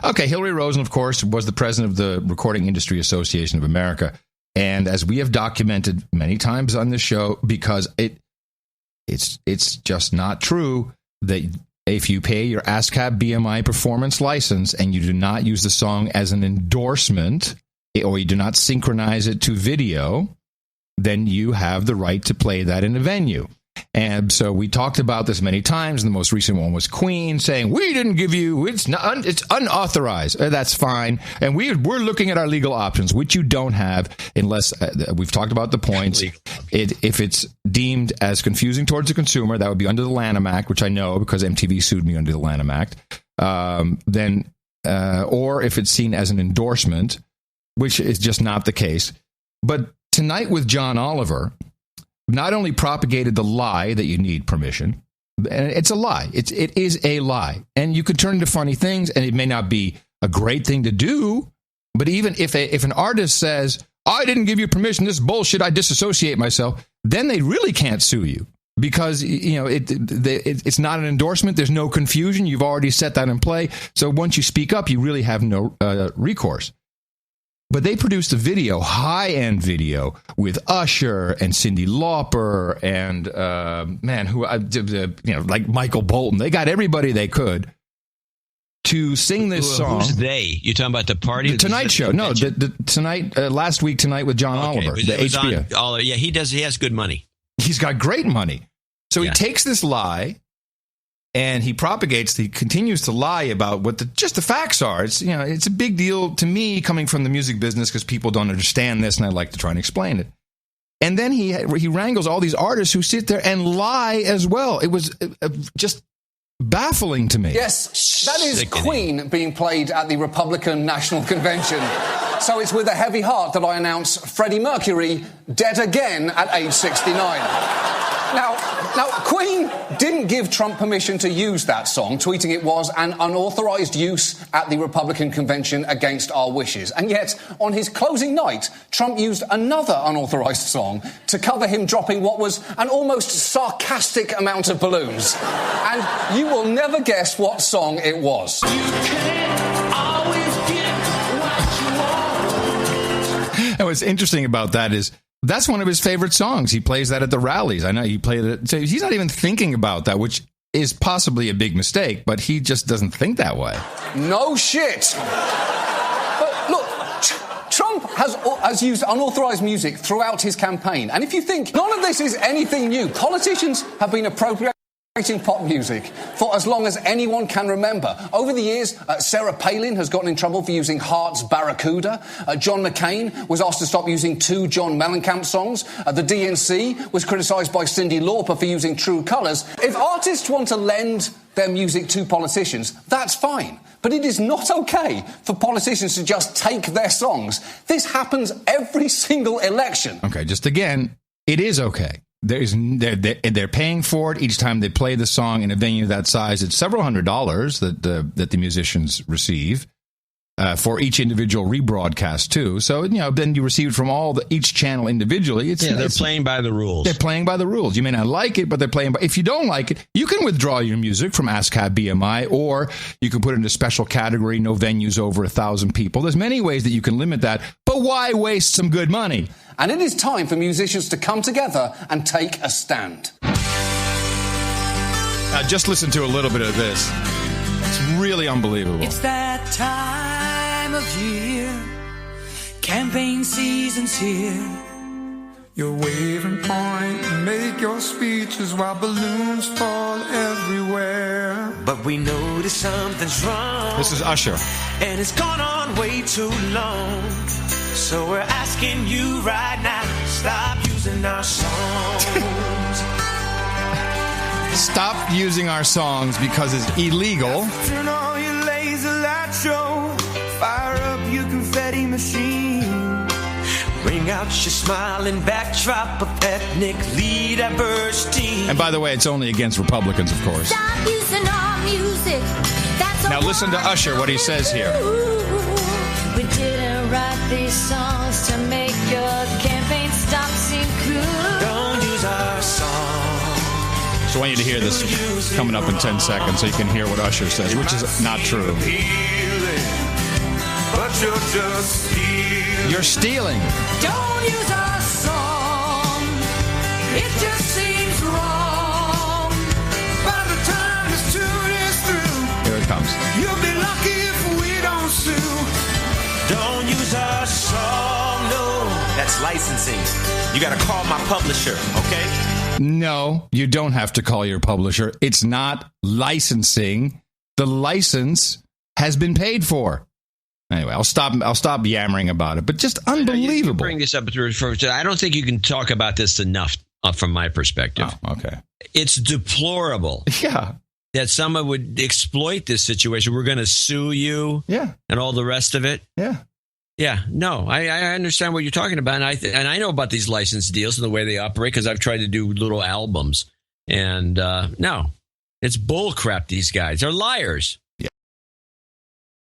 Okay, Hillary Rosen, of course, was the president of the Recording Industry Association of America. And as we have documented many times on this show, because it's just not true that if you pay your ASCAP BMI performance license and you do not use the song as an endorsement or you do not synchronize it to video, then you have the right to play that in a venue. And so we talked about this many times. And the most recent one was Queen saying, we didn't give you, it's unauthorized. That's fine. And we're looking at our legal options, which you don't have unless we've talked about the points. If it's deemed as confusing towards the consumer, that would be under the Lanham Act, which I know because MTV sued me under the Lanham Act. Or if it's seen as an endorsement, which is just not the case. But Tonight with John Oliver not only propagated the lie that you need permission, and it's a lie. It is a lie. And you could turn into funny things, and it may not be a great thing to do, but even if an artist says, I didn't give you permission, this is bullshit, I disassociate myself, then they really can't sue you because it's not an endorsement. There's no confusion. You've already set that in play. So once you speak up, you really have no recourse. But they produced a video, high-end video, with Usher and Cyndi Lauper and, like Michael Bolton. They got everybody they could to sing this song. Who's they? You're talking about the party? The Tonight Show. No, last week, Tonight with John Oliver, the HBO. He does. He has good money. He's got great money. So he takes this lie and he continues to lie about what the facts are. It's a big deal to me coming from the music business because people don't understand this, and I like to try and explain it. And then he wrangles all these artists who sit there and lie as well. It was just baffling to me. Yes, that is Queen being played at the Republican National Convention. So it's with a heavy heart that I announce Freddie Mercury dead again at age 69. Now, Queen didn't give Trump permission to use that song, tweeting it was an unauthorized use at the Republican convention against our wishes. And yet, on his closing night, Trump used another unauthorized song to cover him dropping what was an almost sarcastic amount of balloons. And you will never guess what song it was. You can't always get what you want. And what's interesting about that is that's one of his favorite songs. He plays that at the rallies. I know he played it. So he's not even thinking about that, which is possibly a big mistake, but he just doesn't think that way. No shit. But look, Trump has used unauthorized music throughout his campaign. And if you think none of this is anything new, politicians have been appropriating pop music for as long as anyone can remember. Over the years, Sarah Palin has gotten in trouble for using Heart's Barracuda. John McCain was asked to stop using 2 John Mellencamp songs. The DNC was criticised by Cyndi Lauper for using True Colours. If artists want to lend their music to politicians, that's fine. But it is not okay for politicians to just take their songs. This happens every single election. Okay, just again, it is okay. They're paying for it each time they play the song in a venue that size. It's several $100s that the musicians receive for each individual rebroadcast too. So then you receive it from each channel individually. They're playing by the rules. They're playing by the rules. You may not like it, but they're playing by. If you don't like it, you can withdraw your music from ASCAP BMI, or you can put it in a special category. No venues over 1,000 people. There's many ways that you can limit that. But why waste some good money? And it is time for musicians to come together and take a stand. Just listen to a little bit of this. It's really unbelievable. It's that time of year. Campaign season's here. You're waving point and make your speeches while balloons fall everywhere. But we notice something's wrong. This is Usher. And it's gone on way too long. So we're asking you right now, stop using our songs. Stop using our songs because it's illegal. Turn on your laser light show. Fire up your confetti machine. Bring out your smiling backdrop of ethnic lead at bursting. And by the way, it's only against Republicans, of course. Stop using our music. That's now listen to Usher, what he says here. We didn't write these songs to make your campaign stop seem cool. Don't use our song. So I want you to hear this coming up in 10 seconds so you can hear what Usher says, which is not true. just steal. You're stealing. Don't use our song. It just seems wrong. By the time this tune is through, Here it comes. You'll be lucky if we don't sue. don't use our song, no. That's licensing. You got to call my publisher, okay? No, you don't have to call your publisher. It's not licensing. The license has been paid for. Anyway, I'll stop yammering about it, but just unbelievable. You bring this up. I don't think you can talk about this enough from my perspective. Oh, okay. It's deplorable. Yeah. That someone would exploit this situation. We're going to sue you. Yeah. And all the rest of it. Yeah. Yeah. No, I understand what you're talking about. And I know about these license deals and the way they operate because I've tried to do little albums. And no, it's bull crap. These guys are liars.